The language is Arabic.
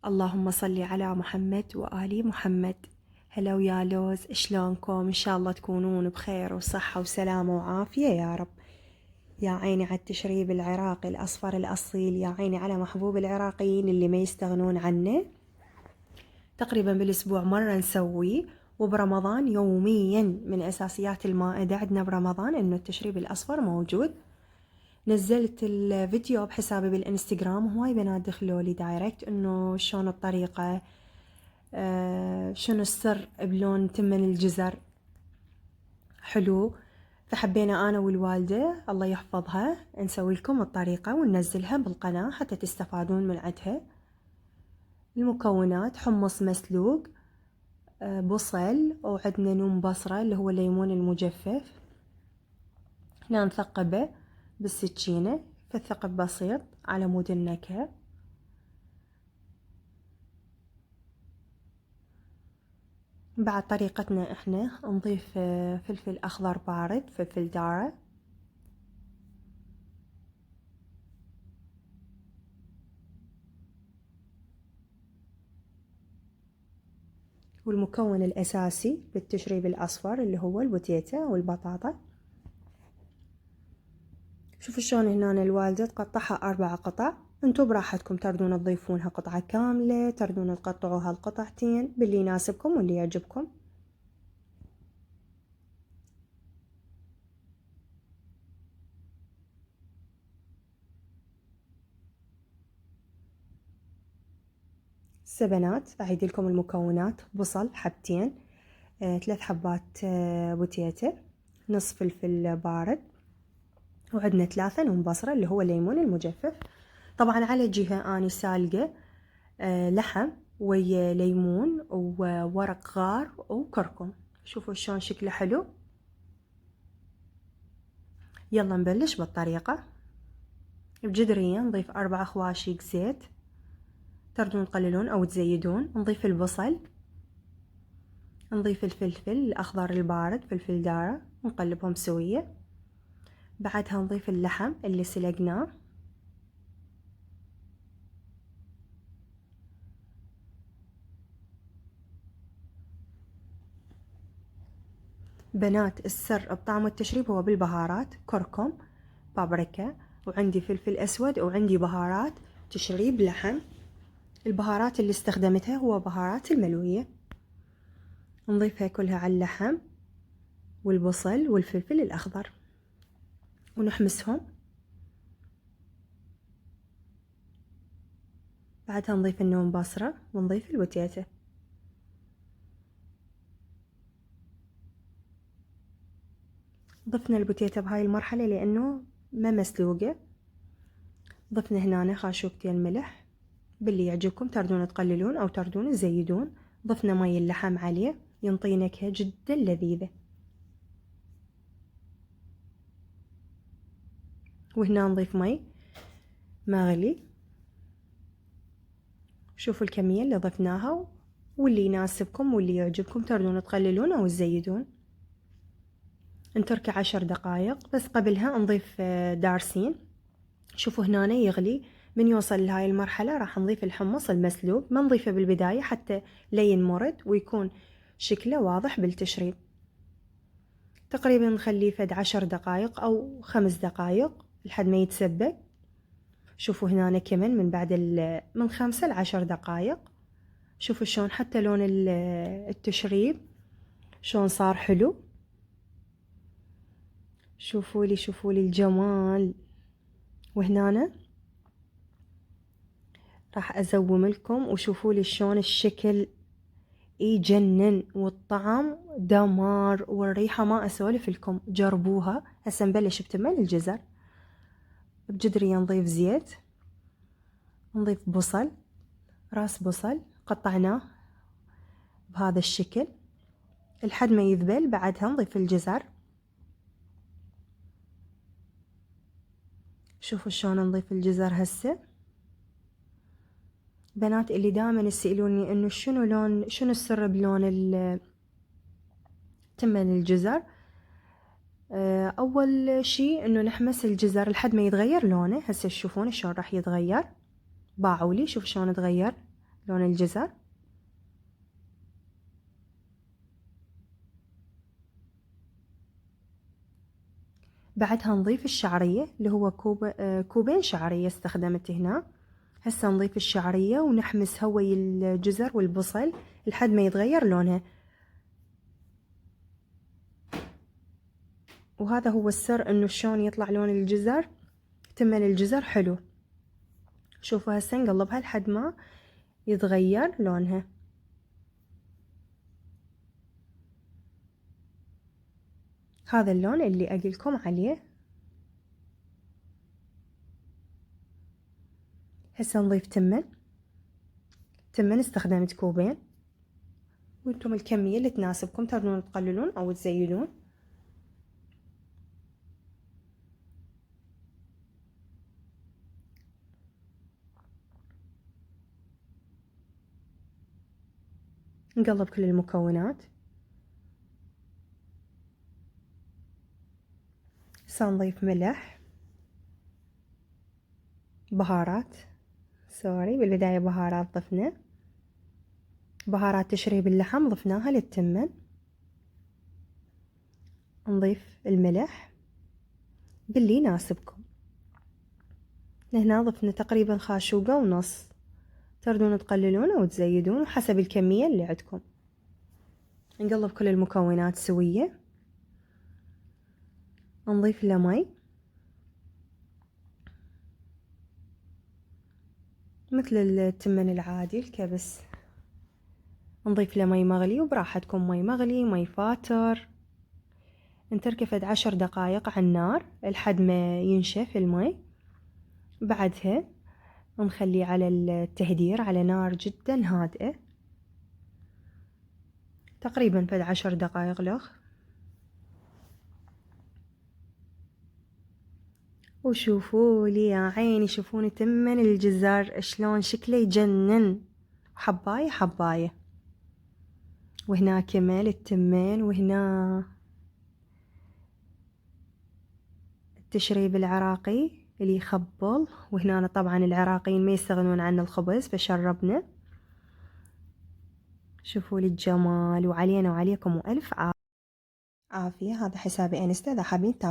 اللهم صل على محمد وآل محمد. هلا ويا لوز، شلونكم؟ إن شاء الله تكونون بخير وصحة وسلامة وعافية يا رب. يا عيني على التشريب العراقي الأصفر الأصيل، يا عيني على محبوب العراقيين اللي ما يستغنون عنه. تقريبا بالأسبوع مرة نسويه، وبرمضان يوميا من أساسيات المائدة عندنا برمضان إنه التشريب الأصفر موجود. نزلت الفيديو بحسابي بالانستغرام، وهواي بنات دخلوا لي دايركت انه شلون الطريقة، شنو السر بلون تمن الجزر حلو. فحبينا انا والوالدة الله يحفظها نسوي لكم الطريقة وننزلها بالقناة حتى تستفادون من عندها. المكونات: حمص مسلوق، بصل، وعندنا نوم بصرة اللي هو الليمون المجفف. هنا نثقبه بالسكينة فالثقب بسيط على مود النكهة. بعد طريقتنا احنا نضيف فلفل اخضر بارد، فلفل دارة، والمكون الاساسي بالتشريب الاصفر اللي هو البوتيتا والبطاطا. شوفوا شلون هنا الوالدة تقطعها 4 قطع، انتو براحتكم تردون تضيفونها قطعة كاملة، تردون تقطعوها القطعتين باللي يناسبكم واللي يعجبكم. بنات أعيد لكم المكونات: بصل حبتين، 3 حبات بوتيتا، نصف فلفل بارد، وعندنا 3 نوم بصرة اللي هو الليمون المجفف. طبعا على جهة أنا سالقة لحم ويا ليمون وورق غار وكركم. شوفوا شلون شكله حلو. يلا نبلش بالطريقة. بجدرية نضيف 4 خواشيق زيت، تردون تقللون أو تزيدون. نضيف البصل، نضيف الفلفل الأخضر البارد، فلفل دارة، نقلبهم سوية. بعدها نضيف اللحم اللي سلقناه، بنات السر بطعم التشريب هو بالبهارات: كركم، بابريكا، وعندي فلفل أسود، وعندي بهارات تشريب لحم. البهارات اللي استخدمتها هو بهارات الملوية. نضيفها كلها على اللحم والبصل والفلفل الأخضر ونحمسهم. بعدها نضيف النوم بصرة ونضيف البوتيتا. ضفنا البوتيتا بهاي المرحلة لأنه ما مسلوقة. ضفنا هنا خاشوقتين ملح، باللي يعجبكم تردون تقللون أو تردون تزيدون. ضفنا مي اللحم عليه ينطي نكهة جدا لذيذة. وهنا نضيف مي مغلي. شوفوا الكمية اللي ضفناها، واللي يناسبكم واللي يعجبكم تردون تقللون أو تزيدون. نتركه 10 دقائق، بس قبلها نضيف دارسين. شوفوا هنا يغلي. من يوصل لهاي المرحلة راح نضيف الحمص المسلوق، ما نضيفه بالبداية حتى لا ينمرد ويكون شكله واضح بالتشريب. تقريبا نخليه فد 10 دقائق أو 5 دقائق لحد ما يتسبك. شوفوا هنا كمان من بعد من 5 ل10 دقائق. شوفوا شلون حتى لون التشريب شلون صار حلو. شوفوا لي الجمال. وهنا راح أزوم لكم وشوفوا لي شلون الشكل يجنن والطعم دمار والريحة ما أسولف لكم، جربوها. هسه نبلش بتمن الجزر. بجدرية نضيف زيت، نضيف بصل، راس بصل قطعناه بهذا الشكل لحد ما يذبل. بعدها نضيف الجزر. شوفوا شلون نضيف الجزر هسه. بنات اللي دائما يسألوني انه شنو السر بلون تمن الجزر، اول شي انه نحمس الجزر لحد ما يتغير لونه. هسه تشوفون شلون راح يتغير. باعوا لي شوف شلون تغير لون الجزر. بعدها نضيف الشعرية اللي هو كوبين شعرية استخدمت هنا. هسه نضيف الشعرية ونحمسها ويا الجزر والبصل لحد ما يتغير لونها. وهذا هو السر انه شلون يطلع لون الجزر، تمن الجزر حلو. شوفوا هسه نقلبها لحد ما يتغير لونها. هذا اللون اللي اقولكم عليه. هسه نضيف تمن استخدمت كوبين، وانتم الكمية اللي تناسبكم تقدرون تقللون او تزيدون. نقلب كل المكونات. سنضيف ملح، بهارات، بالبداية بهارات ضفنا بهارات تشريب اللحم ضفناها للتمن. نضيف الملح باللي يناسبكم. هنا ضفنا تقريبا خاشوقة ونص، تردون تقللون او تزيدون حسب الكمية اللي عندكم. نقلب كل المكونات سوية. نضيف له مي مثل التمن العادي الكبس. نضيف له مي مغلي وبراحتكم، مي مغلي مي فاتر. نتركه فد 10 دقايق على النار لحد ما ينشف المي. بعدها نخليه على التهدير على نار جدا هادئة تقريبا فد 10 دقايق لغ. وشوفوا لي يا عيني، شوفون تمن الجزر شلون شكله يجنن، حباية حباية. وهنا كمال التمن، وهنا التشريب العراقي اللي يخبل. وهنا طبعا العراقيين ما يستغنون عن الخبز فشربنا. شوفوا لي الجمال، وعلينا وعليكم وألف عافية. هذا حسابي انستا، إذا حابين